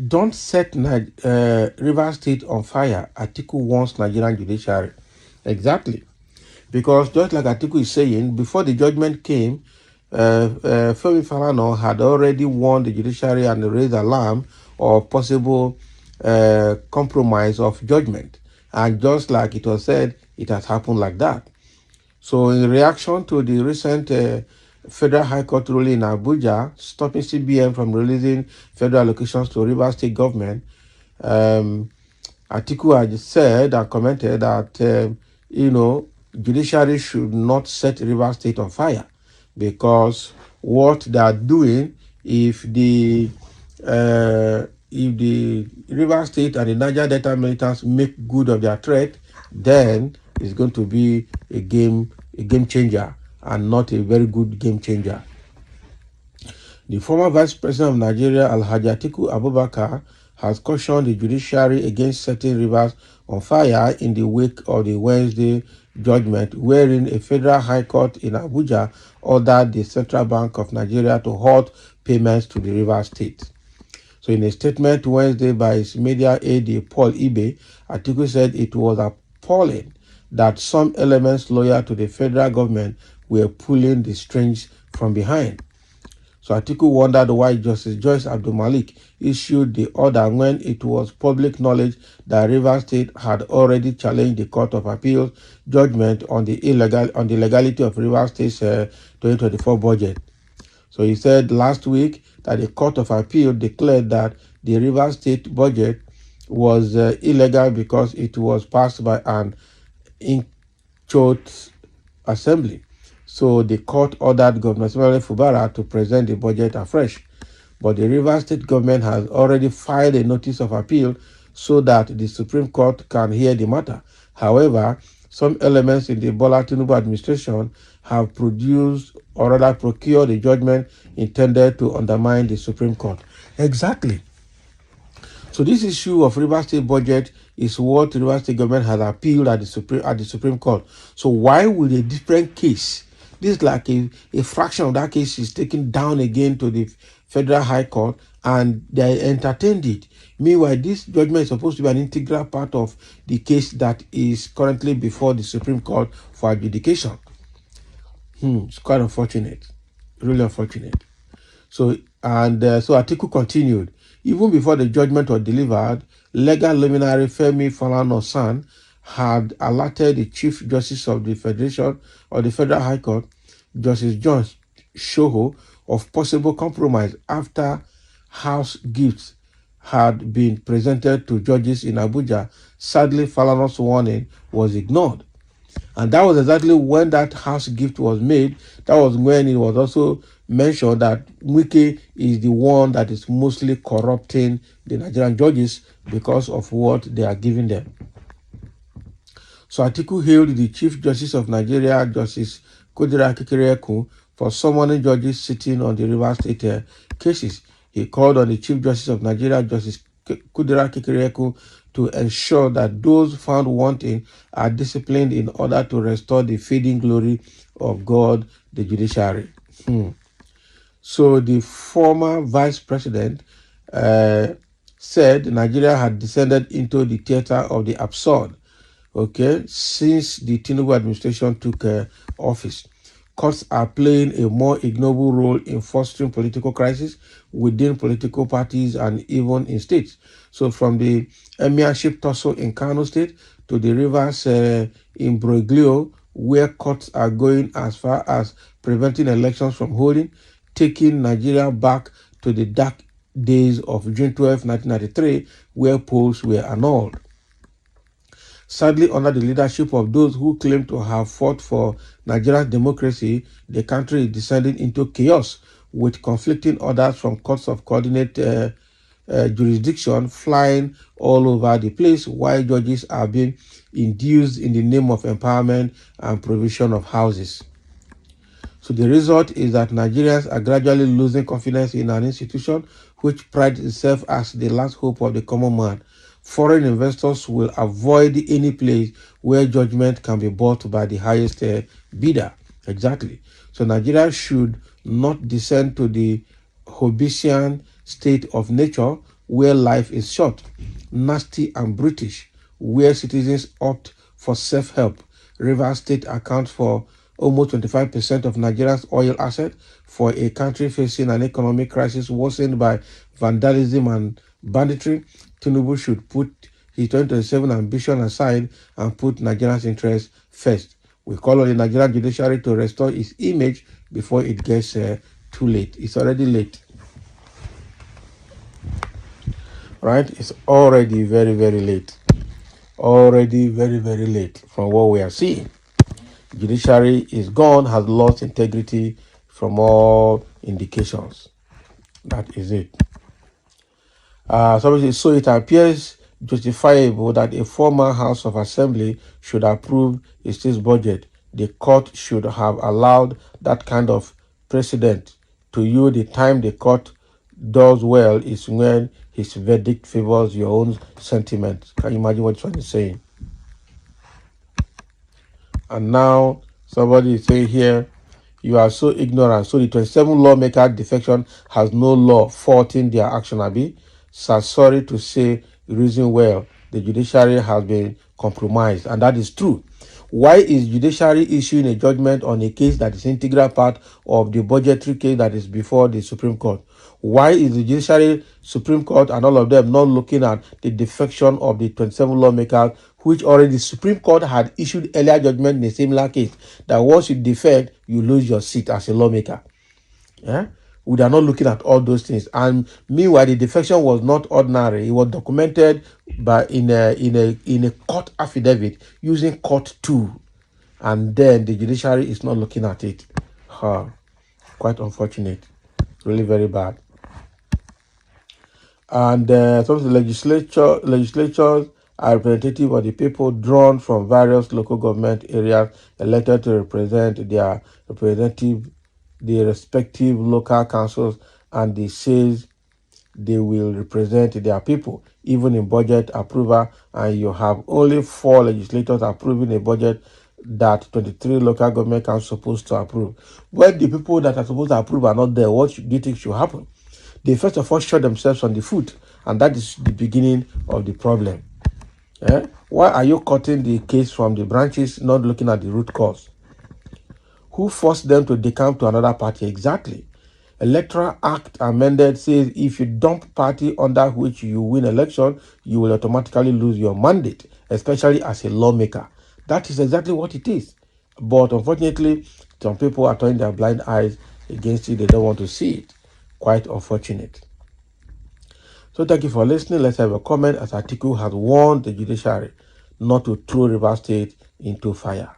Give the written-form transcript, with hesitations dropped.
Don't set River State on fire. Atiku wants Nigerian judiciary. Exactly. Because just like Atiku is saying, before the judgment came, Femi Falana had already warned the judiciary and raised alarm of possible compromise of judgment. And just like it was said, it has happened like that. So in reaction to the recent Federal High Court ruling in Abuja, stopping CBN from releasing federal allocations to Rivers State government, Atiku had said and commented that, judiciary should not set Rivers State on fire because what they are doing, if the Rivers State and the Niger Delta militants make good of their threat, then it's going to be a game changer and not a very good game changer. The former Vice President of Nigeria, Alhaji Atiku Abubakar, has cautioned the judiciary against setting rivers on fire in the wake of the Wednesday judgment, wherein a federal high court in Abuja ordered the Central Bank of Nigeria to halt payments to the Rivers State. So in a statement Wednesday by his media aide, Paul Ibe, Atiku said it was appalling that some elements loyal to the federal government were pulling the strings from behind. So Atiku wondered why Justice Joyce Abdul-Malik issued the order when it was public knowledge that Rivers State had already challenged the Court of Appeals judgment on the legality of Rivers State's 2024 budget. So he said last week that the Court of Appeal declared that the Rivers State budget was illegal because it was passed by an in-choate assembly. So the court ordered Governor Simeon Fubara to present the budget afresh. But the Rivers State government has already filed a notice of appeal so that the Supreme Court can hear the matter. However, some elements in the Bola Tinubu administration have produced or rather procured a judgment intended to undermine the Supreme Court. Exactly. So this issue of Rivers State budget is what the Rivers State government has appealed at the Supreme Court. So why would a different case, this is like a fraction of that case, is taken down again to the Federal High Court and they entertained it? Meanwhile, this judgment is supposed to be an integral part of the case that is currently before the Supreme Court for adjudication. It's quite unfortunate, really unfortunate. So Atiku continued. Even before the judgment was delivered, legal luminary Femi Falana-San had alerted the Chief Justice of the Federation or the Federal High Court, Justice John Shoho, of possible compromise after house gifts had been presented to judges in Abuja. Sadly, Falana's warning was ignored. And that was exactly when that house gift was made. That was when it was also mentioned that Wike is the one that is mostly corrupting the Nigerian judges because of what they are giving them. So Atiku hailed the Chief Justice of Nigeria, Justice Kudira Kekereekun, for summoning judges sitting on the Rivers State cases. He called on the Chief Justice of Nigeria, Justice Kudira Kekereekun, to ensure that those found wanting are disciplined in order to restore the fading glory of God, the judiciary. So the former vice president said Nigeria had descended into the theater of the absurd, since the Tinubu administration took office. Courts are playing a more ignoble role in fostering political crisis within political parties and even in states. So from the emirship tussle in Kano State to the Rivers imbroglio, where courts are going as far as preventing elections from holding, taking Nigeria back to the dark days of June 12, 1993, where polls were annulled. Sadly, under the leadership of those who claim to have fought for Nigeria's democracy, the country is descending into chaos with conflicting orders from courts of coordinate jurisdiction flying all over the place, while judges are being induced in the name of empowerment and provision of houses. So the result is that Nigerians are gradually losing confidence in an institution which prides itself as the last hope of the common man. Foreign investors will avoid any place where judgment can be bought by the highest bidder. Exactly. So Nigeria should not descend to the Hobbesian state of nature where life is short, nasty and brutish, where citizens opt for self-help. Rivers State accounts for almost 25% of Nigeria's oil assets. For a country facing an economic crisis worsened by vandalism and banditry, Tinubu should put his 2027 ambition aside and put Nigeria's interests first. We call on the Nigerian Judiciary to restore its image before it gets too late. It's already late. Right? It's already very, very late. Already very, very late from what we are seeing. Judiciary is gone, has lost integrity from all indications. That is it. So it appears justifiable that a former House of Assembly should approve a state's budget. The court should have allowed that kind of precedent. To you, the time the court does well is when his verdict favors your own sentiments. Can you imagine what one is saying? And now somebody is saying here, you are so ignorant. So the 27 lawmaker defection has no law faulting their action, Abi. So sorry to say, reason well, the judiciary has been compromised, and that is true. Why is judiciary issuing a judgment on a case that is integral part of the budgetary case that is before the Supreme Court? Why is the judiciary, Supreme Court, and all of them not looking at the defection of the 27 lawmakers, which already the Supreme Court had issued earlier judgment in a similar case, that once you defect, you lose your seat as a lawmaker? Yeah? We are not looking at all those things. And meanwhile, the defection was not ordinary. It was documented by in a court affidavit using court 2. And then the judiciary is not looking at it. Quite unfortunate. Really very bad. And some of the legislatures are representative of the people drawn from various local government areas elected to represent their the respective local councils, and they says they will represent their people even in budget approval, and you have only 4 legislators approving a budget that 23 local government councils supposed to approve. When the people that are supposed to approve are not there, what do you think should happen? They first of all shot themselves on the foot, and that is the beginning of the problem. Why are you cutting the case from the branches, not looking at the root cause? Who forced them to decamp to another party? Exactly. Electoral Act amended says if you dump party under which you win election, you will automatically lose your mandate, especially as a lawmaker. That is exactly what it is. But unfortunately, some people are turning their blind eyes against it. They don't want to see it. Quite unfortunate. So thank you for listening. Let's have a comment, as Atiku has warned the judiciary not to throw Rivers State into fire.